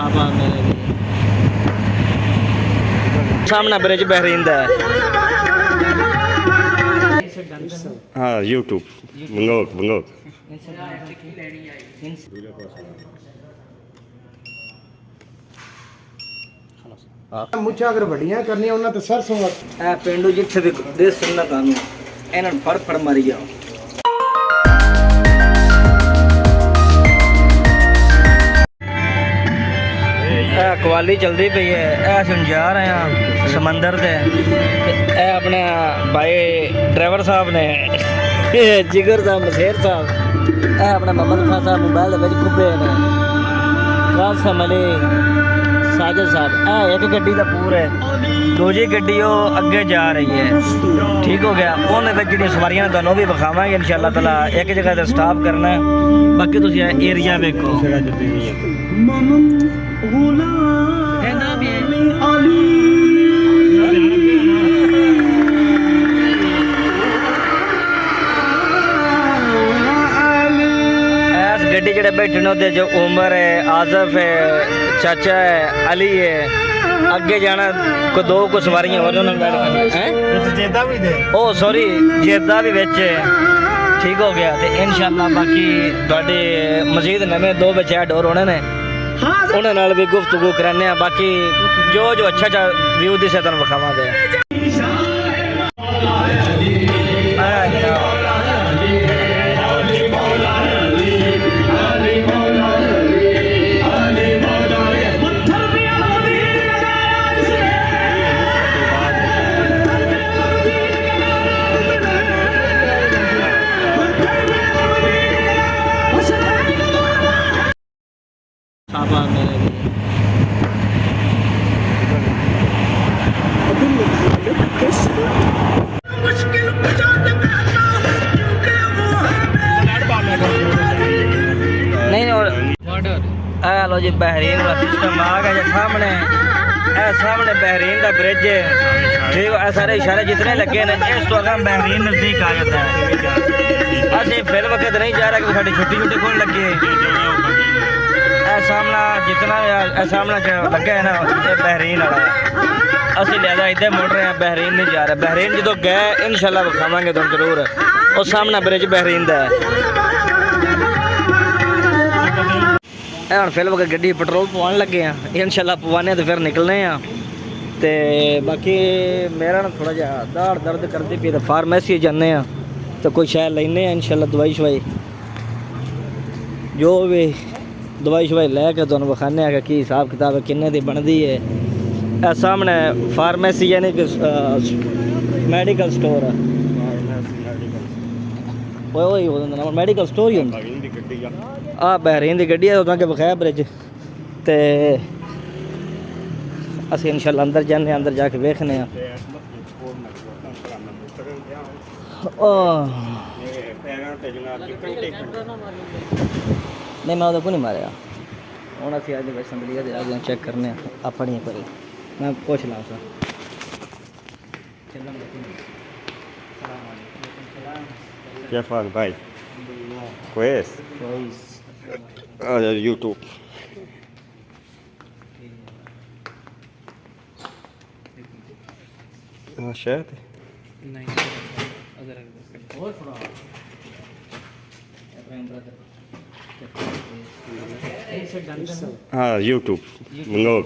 आबाद मेरे लिए सामने ब्रिज बहरीन दा है। हाँ यूट्यूब मंगोक ਮੁੱਛਾਂ ਅਗਰ ਵੱਡੀਆਂ ਕਰਨੀਆਂ ਉਹਨਾਂ ਤੇ ਸਰਸੋਂ ਇਹ ਪਿੰਡੂ ਜਿੱਥੇ ਵੀ ਦੇ ਸੁਣਨਾ ਤੁਹਾਨੂੰ ਇਹਨਾਂ ਨੂੰ ਫੜ ਮਾਰੀ ਜਾਓ। ਇਹ ਕਵਾਲੀ ਚਲਦੀ ਪਈ ਹੈ। ਇਹ ਅਸੀਂ ਜਾ ਰਹੇ ਹਾਂ ਸਮੁੰਦਰ ਤੇ ਇਹ ਆਪਣੇ ਭਾਈ ਡਰਾਈਵਰ ਸਾਹਿਬ ਨੇ ਜਿਗਰ ਸਾਹਿਬ ਮਸੇਰ ਸਾਹਿਬ ਇਹ ਆਪਣੇ ਮੁਹੰਮਦ ਖਾਨ ਸਾਹਿਬ ਮੋਬਾਈਲ ਦੇ ਵਿੱਚ ਖੁੱਬੇ ਨੇ ਕਾਸਮ ਅਲੀ साजिद साहब एक गड्डी का पूर है दूजी गड्डी वो अगे जा रही है। ठीक हो गया उन्हें जी सवारियां तुहानू भी विखावांगे इंशाअल्लाह ताला। एक जगह से स्टॉप करना है बाकी तुम एरिया वेखो। गड्डी जड़े बैठे ने जो उमर है आजफ है चाचा है अली है अगे जाना को दो को सवारियां और जेदा भी दे ओ सॉरी जेदा भी विच है। ठीक हो गया तो इंशाअल्लाह बाकी तुहाडे मजीद नवे दो बच्चे ऐड और होने ने उन्हां नाल भी गुफ्तगू कराने आ। बाकी जो अच्छा व्यू दिसे तुहानू विखावांगे। आबाद मेरे लिए नहीं लो जी बहरीन का सिस्टम आ गया जी सामने बहरीन का ब्रिज है। ठीक है सारे इशारे जितने लगे ने इस तो अगर बहरीन नज़दीक आ जाता है। अभी फिर वक्त नहीं जा रहा कि साड़ी छुट्टी कौन लगे सामना जितना सामना लगा है ना ये बहरीन वाला है। असं लिहाजा इधर मुड़ रहे हैं बहरीन नहीं जा रहा। बहरीन जो गए इंशाल्लाह विखावांगे तुम जरूर। और सामना ब्रिज बहरीन का है। हम फिर वक्त गड्डी पेट्रोल पवाने लगे हैं इंशाल्लाह पवाने तो फिर निकलने हैं। तो बाकी मेरा ना थोड़ा जहा दाढ़ दर्द करती पी तो फार्मेसी जाने तो कोई शायद लेने इंशाल्लाह दवाई शवाई जो भी दवाई शवाई लैके तुहानू विखाने कि की हिसाब किताब है किन्ने दी बनती है। सामने फार्मेसी यानी कि मैडिकल स्टोर है मैडिकल स्टोर ही होंदा बहरीन की गड्डी है अगे विखाया ब्रिज तो असी इंशाल्लाह अंदर जाने अंदर जाके वेखने नहीं मैं को नहीं मारिया हूँ अभी अज असैम्बली आगे चेक करने अपनी पर मैं पूछ ला सर क्या फाल भाई कोएस यूट्यूब शायद नहीं हाँ यूट्यूब मंगोक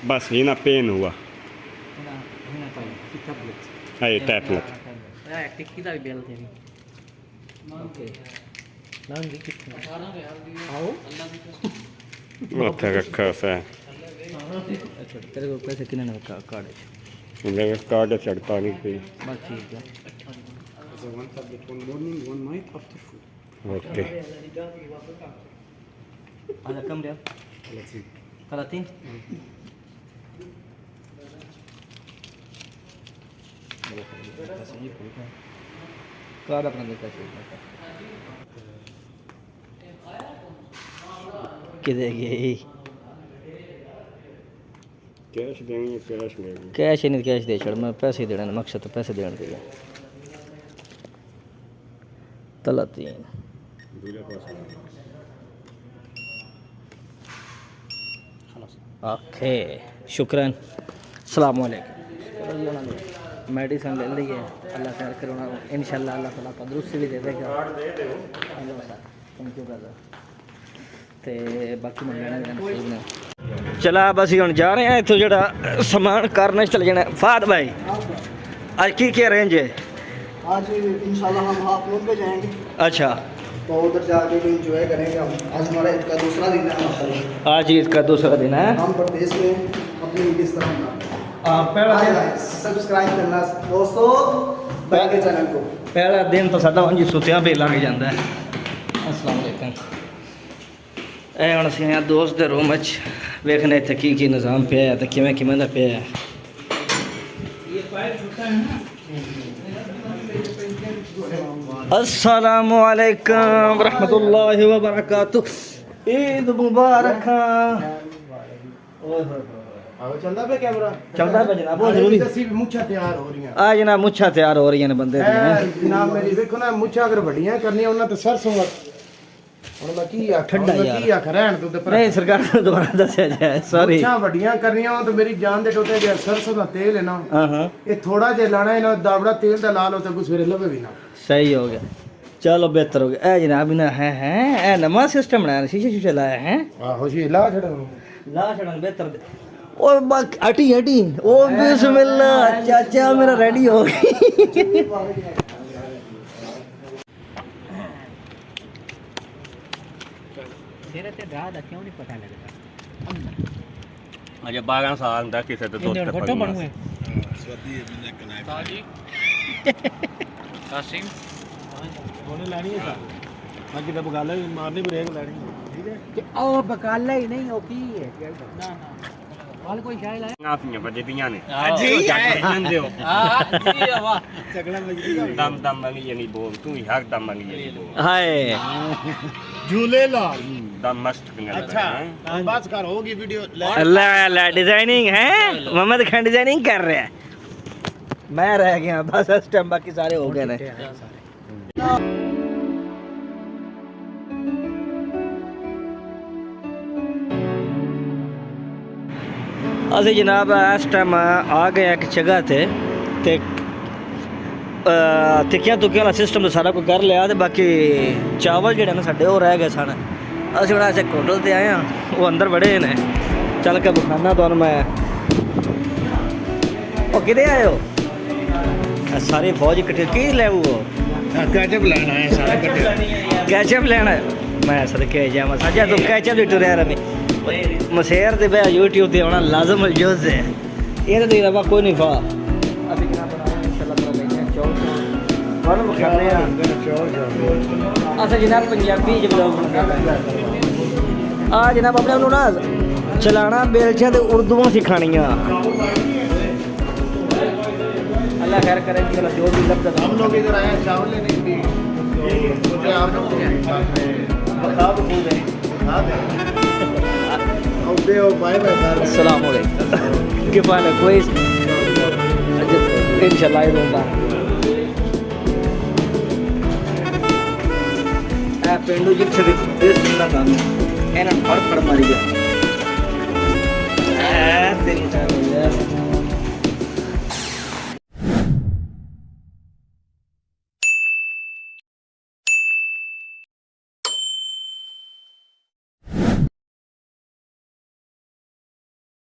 बस ही ना पेन हुआ हाँ ये टैबलेट टिक्की का भी बिल थे रखा सा तेरे को पैसे कितने कार्ड मेरे कार्ड चढ़ता नहीं कोई बस ठीक है one tablet one morning one night after food okay هذا كم ريال 30 कार्ड अपना देता किधर गई कैश देंगे कैश लेंगे कैश ही नहीं कैश दे छोड़ मैं पैसे देना मकसद तो पैसे देने के लिए 33 दूसरे पास ओके शुक्रन अस्सलाम वालेकुम मेडिसिन ले ली है अल्लाह खैर करे इंशाल्लाह अल्लाह ताला तंदुरुस्ती भी दे देगा थैंक यू ब्रदर ते बाकी मैं लेना नसीब ने चला बस हम जा रहे हैं इथों जड़ा सामान करने चले जाना फाद भाई आज की रेंज है आज इंशाल्लाह हम हाफ मून पे जाएंगे अच्छा तो उधर जाके भी इंजॉय करेंगे हम। आज हमारा ईद का दूसरा दिन है माशाल्लाह। आज ईद का दूसरा दिन है हम प्रदेश में अपनी ईद इस तरह मनाते हैं। पहला दिन सब्सक्राइब करना दोस्तों बैक के चैनल को। पहला दिन तो साडा ਉਂਝ ਸੁੱਤਿਆਂ ਪੇ ਲੱਗ ਜਾਂਦਾ ਹੈ अस्सलाम वालेकुम ਇਹ ਹੁਣ ਅਸੀਂ ਆਇਆ ਦੋਸਤ ਦੇ ਰੂਮ ਵਿੱਚ ਵੇਖਣੇ ਇੱਥੇ ਕੀ ਨਿਜ਼ਾਮ ਪਿਆ ਹੈ ਤੇ ਕਿਵੇਂ ਦਾ ਪਿਆ ਹੈ अस्सलामु अलैकुम रहमतुल्लाहि व बरकातुह ईद मुबारक चलता पे कैमरा चलता पे जनाब बहुत जरूरी मुच्छा तैयार हो रही हैं आ जनाब मुच्छा तैयार हो रही हैं बंदे दी जनाब मेरी देखो ना मुच्छा अगर बढ़िया करनी है उन्हें तो सरसों ਹੁਣ ਮੈਂ ਕੀ ਆਖਾਂ ਠੰਡਾ ਮੈਂ ਯਾਰ। ਕੀ ਆਖ ਰਹਿਣ ਤੂੰ ਤੇ नहीं सरकार ने दोबारा दसिया जाए सॉरी ਮੁੱਛਾਂ ਵੱਡੀਆਂ ਕਰਨੀਆਂ ਹੋਣ ਤੇ ਮੇਰੀ ਜਾਨ ਦੇ ਟੋਟੇ ਜੇ ਸਰਸੋਂ ਦਾ ਤੇਲ ਹੈ ਨਾ हाँ हाँ ਇਹ ਥੋੜਾ ਜਿਹਾ ਲਾਣਾ ਇਹਨਾਂ ਦਾਬੜਾ ਤੇਲ ਦਾ ਲਾ ਲਓ ਤੇ ਕੁਛ ਸਵੇਰੇ ਲਵੇ ਵੀ ਨਾ सही हो गया चलो बेहतर हो गया ए जनाब ना है ए नवा सिस्टम बनाया शीशे लाया है ਆਹੋ ਜੀ ਲਾ ਛੜਨ ला छड़न बेहतर ओ हटी ओ बिस्मिल्लाह चाचा मेरा रेडी हो गई तेरे ते रात क्यों नहीं पता लगता अजय 12 साल ਦਾ ਕਿਸੇ ਤੇ ਦੁੱਧ ਤੇ फोटो बनवे ਉਹਨੇ ਲੈਣੀ ਹੈ ਮੈਂ ਕਿਤੇ ਬਗਾਲਾ ਮਾਰਨੀ ਬ੍ਰੇਕ ਲੈਣੀ ਠੀਕ ਹੈ कि ओ बकाला ही नहीं हो की है ना वाल कोई शायद है ਆਫੀਆਂ ਵੱਜਦੀਆਂ ਨੇ ਜੀ ਜਾਂਦੇ ਹੋ हां जी वाह ਝਗੜਾ ਲੱਗਦੀ ਦਮ ਮੰਗੀ ਜਾਨੀ ਬੋਲ ਤੂੰ ਹੀ ਹੱਕ ਦਮ ਮੰਗੀ ਜਾਨੀ ਬੋਲ हाय ਝੂਲੇ ਲਾਲ ਦਮ ਮਸਤ ਕੰਗਲ अच्छा बस कर होगी वीडियो अल्लाह अल्लाह डिजाइनिंग है मोहम्मद खान डिजाइनिंग कर रहा है मैं रह गया बस इस टाइम बाकी सारे हो गए ने ਅਸੀਂ ਜਨਾਬ ਇਸ ਟਾਈਮ ਆ ਗਏ ਇੱਕ ਜਗ੍ਹਾ ਤੇ ਟਿੱਕੀਆਂ ਤੁੱਕੀਆਂ ਵਾਲਾ ਸਿਸਟਮ ਤਾਂ ਸਾਰਾ ਕੁਝ ਕਰ ਲਿਆ ਤੇ ਬਾਕੀ ਚਾਵਲ ਜਿਹੜੇ ਨੇ ਸਾਡੇ ਉਹ ਰਹਿ ਗਏ ਸਨ ਅਸੀਂ ਹੁਣ ਐਸੇ ਹੋਟਲ ਤੇ ਆਏ ਆ ਉਹ ਅੰਦਰ ਬੜੇ ਨੇ ਚੱਲ ਕੇ ਬਖਾਨਾ ਤੁਹਾਨੂੰ ਮੈਂ ਉਹ ਕਿਹਦੇ ਆਏ ਹੋ ਸਾਰੀ ਫੌਜ ਇਕੱਠੇ ਕੀ ਲੈਵੂ ਉਹ कैचअप लेना है सारा कटे कैचअप लेना मैं सदके जावा सजा तू कैचअप ही टुरिया रमी मसेर ते बे YouTube ते होना लाजम अलजूज है ये तो रवा कोई नहीं फा अभी क्या बनाया इंशाल्लाह ताला लेके चौक और खाने अच्छा जनाब पंजाबी च ब्लॉग बनाना आ जनाब अपने ਨੂੰ ਨਾ ਚਲਾਣਾ ਬੇਲਚਾਂ ਤੇ ਉਰਦੂਆਂ ਸਿਖਾਣੀਆਂ अल्लाह खैर करे कि जो भी लफ्ज़ हम लोग इधर आए हैं चावल लेने के लिए मुझे आप लोग बता दो पूछ रहे बता दें अब दे बाय बाय सर अस्सलाम वालेकुम किफ हाल है कोई इंशाल्लाह ये दूंगा आ पेंडू जिथे भी देश सुनना था एना फड़ मारी गया तेरी जान